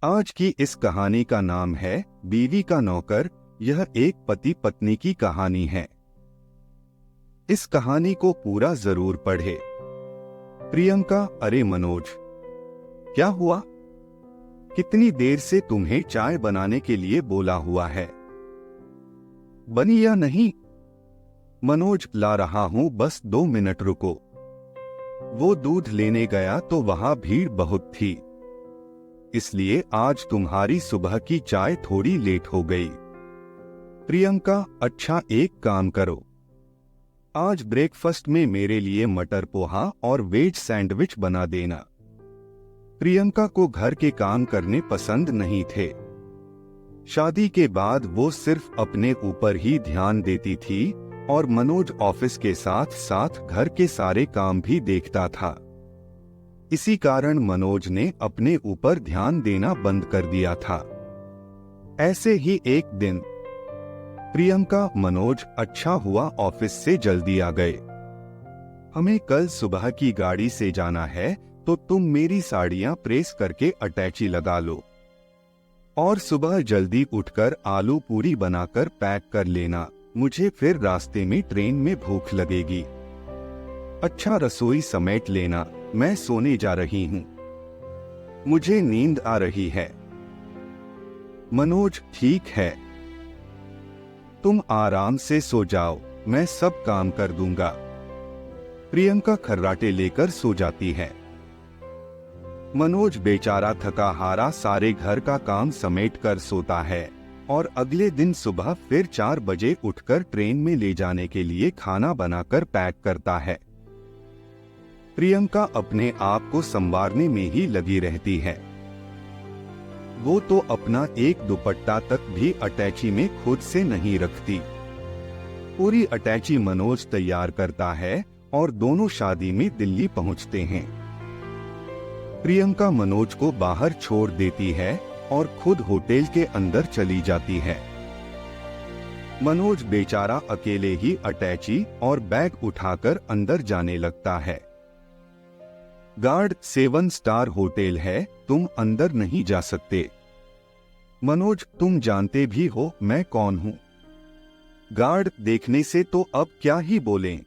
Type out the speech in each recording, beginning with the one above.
आज की इस कहानी का नाम है बीवी का नौकर। यह एक पति पत्नी की कहानी है। इस कहानी को पूरा जरूर पढ़े। प्रियंका, अरे मनोज, क्या हुआ? कितनी देर से तुम्हें चाय बनाने के लिए बोला हुआ है, बनी या नहीं? मनोज, ला रहा हूं, बस 2 मिनट रुको। वो दूध लेने गया तो वहां भीड़ बहुत थी, इसलिए आज तुम्हारी सुबह की चाय थोड़ी लेट हो गई। प्रियंका, अच्छा एक काम करो, आज ब्रेकफास्ट में मेरे लिए मटर पोहा और वेज सैंडविच बना देना। प्रियंका को घर के काम करने पसंद नहीं थे। शादी के बाद वो सिर्फ अपने ऊपर ही ध्यान देती थी और मनोज ऑफिस के साथ साथ घर के सारे काम भी देखता था। इसी कारण मनोज ने अपने ऊपर ध्यान देना बंद कर दिया था। ऐसे ही एक दिन प्रियंका, मनोज, अच्छा हुआ ऑफिस से जल्दी आ गए। हमें कल सुबह की गाड़ी से जाना है, तो तुम मेरी साड़ियां प्रेस करके अटैची लगा लो और सुबह जल्दी उठकर आलू पूरी बनाकर पैक कर लेना। मुझे फिर रास्ते में ट्रेन में भूख लगेगी। अच्छा, रसोई समेट लेना, मैं सोने जा रही हूं, मुझे नींद आ रही है। मनोज, ठीक है, तुम आराम से सो जाओ, मैं सब काम कर दूंगा। प्रियंका खर्राटे लेकर सो जाती है। मनोज बेचारा थका हारा सारे घर का काम समेट कर सोता है और अगले दिन सुबह फिर 4 बजे उठकर ट्रेन में ले जाने के लिए खाना बनाकर पैक करता है। प्रियंका अपने आप को संवारने में ही लगी रहती है। वो तो अपना एक दुपट्टा तक भी अटैची में खुद से नहीं रखती। पूरी अटैची मनोज तैयार करता है और दोनों शादी में दिल्ली पहुंचते हैं। प्रियंका मनोज को बाहर छोड़ देती है और खुद होटल के अंदर चली जाती है। मनोज बेचारा अकेले ही अटैची और बैग उठाकर अंदर जाने लगता है। गार्ड, 7 स्टार होटल है, तुम अंदर नहीं जा सकते। मनोज, तुम जानते भी हो मैं कौन हूं। गार्ड देखने से तो अब क्या ही बोलें।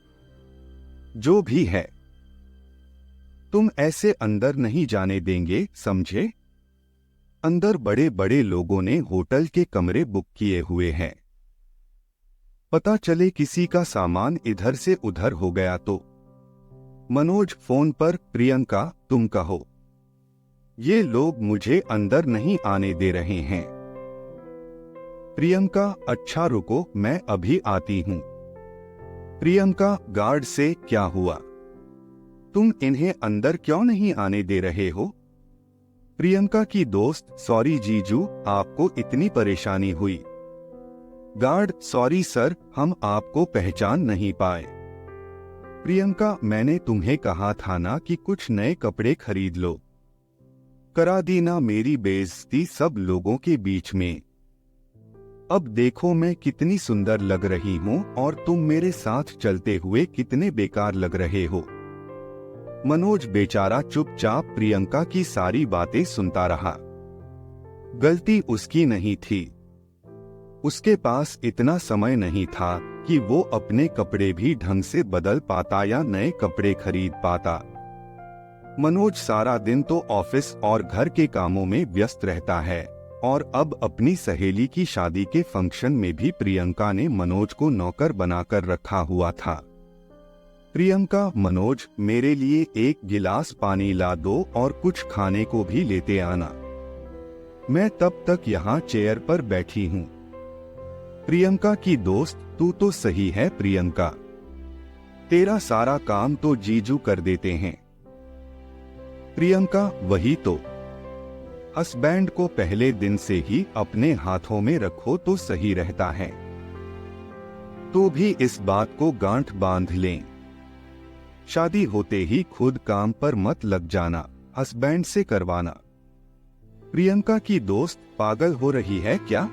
जो भी है, तुम ऐसे अंदर नहीं जाने देंगे, समझे? अंदर बड़े बड़े लोगों ने होटल के कमरे बुक किए हुए हैं। पता चले किसी का सामान इधर से उधर हो गया तो। मनोज फोन पर, प्रियंका, तुम कहो, ये लोग मुझे अंदर नहीं आने दे रहे हैं। प्रियंका, अच्छा रुको, मैं अभी आती हूं। प्रियंका, गार्ड से क्या हुआ? तुम इन्हें अंदर क्यों नहीं आने दे रहे हो? प्रियंका की दोस्त, सॉरी जीजू, आपको इतनी परेशानी हुई। गार्ड, सॉरी सर, हम आपको पहचान नहीं पाए। प्रियंका, मैंने तुम्हें कहा था ना कि कुछ नए कपड़े खरीद लो। करा दी ना मेरी बेइज्जती सब लोगों के बीच में। अब देखो मैं कितनी सुंदर लग रही हूं और तुम मेरे साथ चलते हुए कितने बेकार लग रहे हो। मनोज बेचारा चुपचाप प्रियंका की सारी बातें सुनता रहा। गलती उसकी नहीं थी, उसके पास इतना समय नहीं था कि वो अपने कपड़े भी ढंग से बदल पाता या नए कपड़े खरीद पाता। मनोज सारा दिन तो ऑफिस और घर के कामों में व्यस्त रहता है और अब अपनी सहेली की शादी के फंक्शन में भी प्रियंका ने मनोज को नौकर बनाकर रखा हुआ था। प्रियंका, मनोज, मेरे लिए 1 गिलास पानी ला दो और कुछ खाने को भी लेते आना, मैं तब तक यहाँ चेयर पर बैठी हूँ। प्रियंका की दोस्त, तू तो सही है प्रियंका, तेरा सारा काम तो जीजू कर देते हैं। प्रियंका, वही तो, हस्बैंड को पहले दिन से ही अपने हाथों में रखो तो सही रहता है। तो भी इस बात को गांठ बांध लें, शादी होते ही खुद काम पर मत लग जाना, हस्बैंड से करवाना। प्रियंका की दोस्त, पागल हो रही है क्या?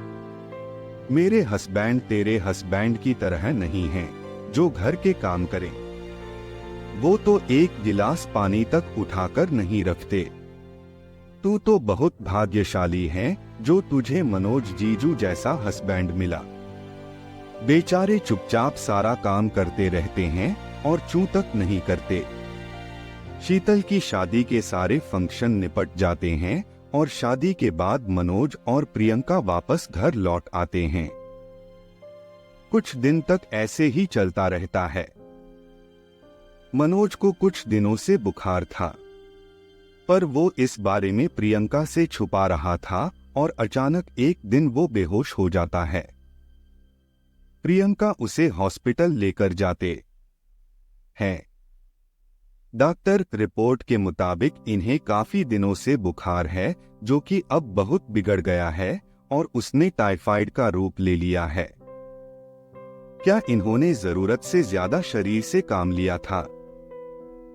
मेरे हस्बैंड तेरे हस्बैंड की तरह नहीं हैं, जो घर के काम करें। वो तो 1 गिलास पानी तक उठाकर नहीं रखते। तू तो बहुत भाग्यशाली है जो तुझे मनोज जीजू जैसा हस्बैंड मिला। बेचारे चुपचाप सारा काम करते रहते हैं और चूं तक नहीं करते। शीतल की शादी के सारे फंक्शन निपट जाते हैं और शादी के बाद मनोज और प्रियंका वापस घर लौट आते हैं। कुछ दिन तक ऐसे ही चलता रहता है। मनोज को कुछ दिनों से बुखार था, पर वो इस बारे में प्रियंका से छुपा रहा था और अचानक एक दिन वो बेहोश हो जाता है। प्रियंका उसे हॉस्पिटल लेकर जाते हैं। डॉक्टर रिपोर्ट के मुताबिक इन्हें काफी दिनों से बुखार है, जो कि अब बहुत बिगड़ गया है और उसने टाइफाइड का रूप ले लिया है। क्या इन्होंने जरूरत से ज्यादा शरीर से काम लिया था?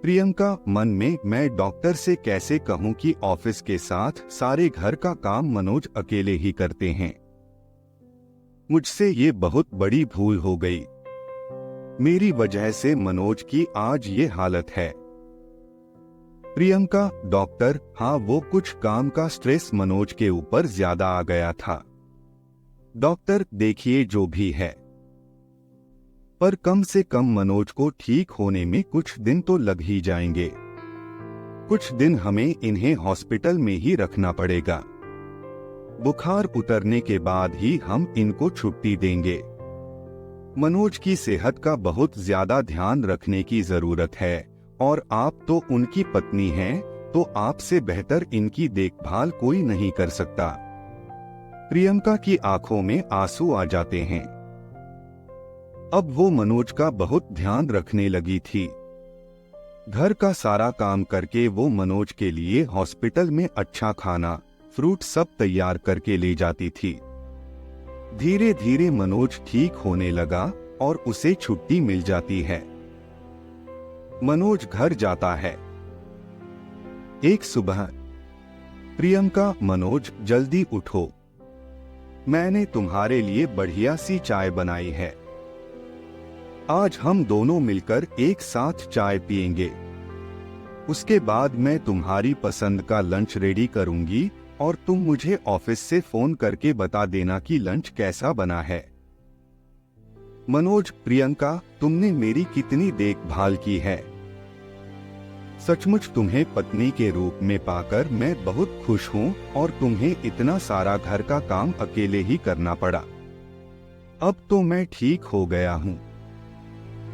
प्रियंका मन में, मैं डॉक्टर से कैसे कहूं कि ऑफिस के साथ सारे घर का काम मनोज अकेले ही करते हैं। मुझसे ये बहुत बड़ी भूल हो गई। मेरी वजह से मनोज की आज ये हालत है। प्रियंका, डॉक्टर, हाँ वो कुछ काम का स्ट्रेस मनोज के ऊपर ज्यादा आ गया था। डॉक्टर, देखिए जो भी है, पर कम से कम मनोज को ठीक होने में कुछ दिन तो लग ही जाएंगे। कुछ दिन हमें इन्हें हॉस्पिटल में ही रखना पड़ेगा। बुखार उतरने के बाद ही हम इनको छुट्टी देंगे। मनोज की सेहत का बहुत ज्यादा ध्यान रखने की जरूरत है और आप तो उनकी पत्नी हैं, तो आपसे बेहतर इनकी देखभाल कोई नहीं कर सकता। प्रियंका की आंखों में आंसू आ जाते हैं। अब वो मनोज का बहुत ध्यान रखने लगी थी। घर का सारा काम करके वो मनोज के लिए हॉस्पिटल में अच्छा खाना, फ्रूट सब तैयार करके ले जाती थी। धीरे धीरे मनोज ठीक होने लगा और उसे छुट्टी मिल जाती है। मनोज घर जाता है। एक सुबह, प्रियंका, मनोज जल्दी उठो, मैंने तुम्हारे लिए बढ़िया सी चाय बनाई है। आज हम दोनों मिलकर एक साथ चाय पिएंगे। उसके बाद मैं तुम्हारी पसंद का लंच रेडी करूंगी और तुम मुझे ऑफिस से फोन करके बता देना कि लंच कैसा बना है। मनोज, प्रियंका, तुमने मेरी कितनी देखभाल की है। सचमुच तुम्हें पत्नी के रूप में पाकर मैं बहुत खुश हूँ और तुम्हें इतना सारा घर का काम अकेले ही करना पड़ा। अब तो मैं ठीक हो गया हूँ,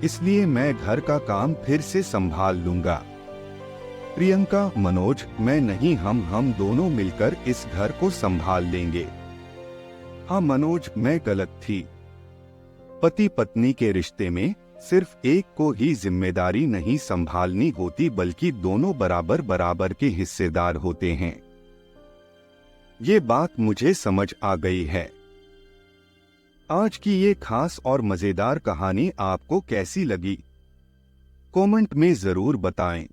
इसलिए मैं घर का काम फिर से संभाल लूंगा। प्रियंका, मनोज, मैं नहीं, हम दोनों मिलकर इस घर को संभाल लेंगे। हाँ मनोज, मैं गलत थी। पति पत्नी के रिश्ते में सिर्फ एक को ही जिम्मेदारी नहीं संभालनी होती, बल्कि दोनों बराबर बराबर के हिस्सेदार होते हैं। ये बात मुझे समझ आ गई है। आज की ये खास और मजेदार कहानी आपको कैसी लगी? कमेंट में जरूर बताएं।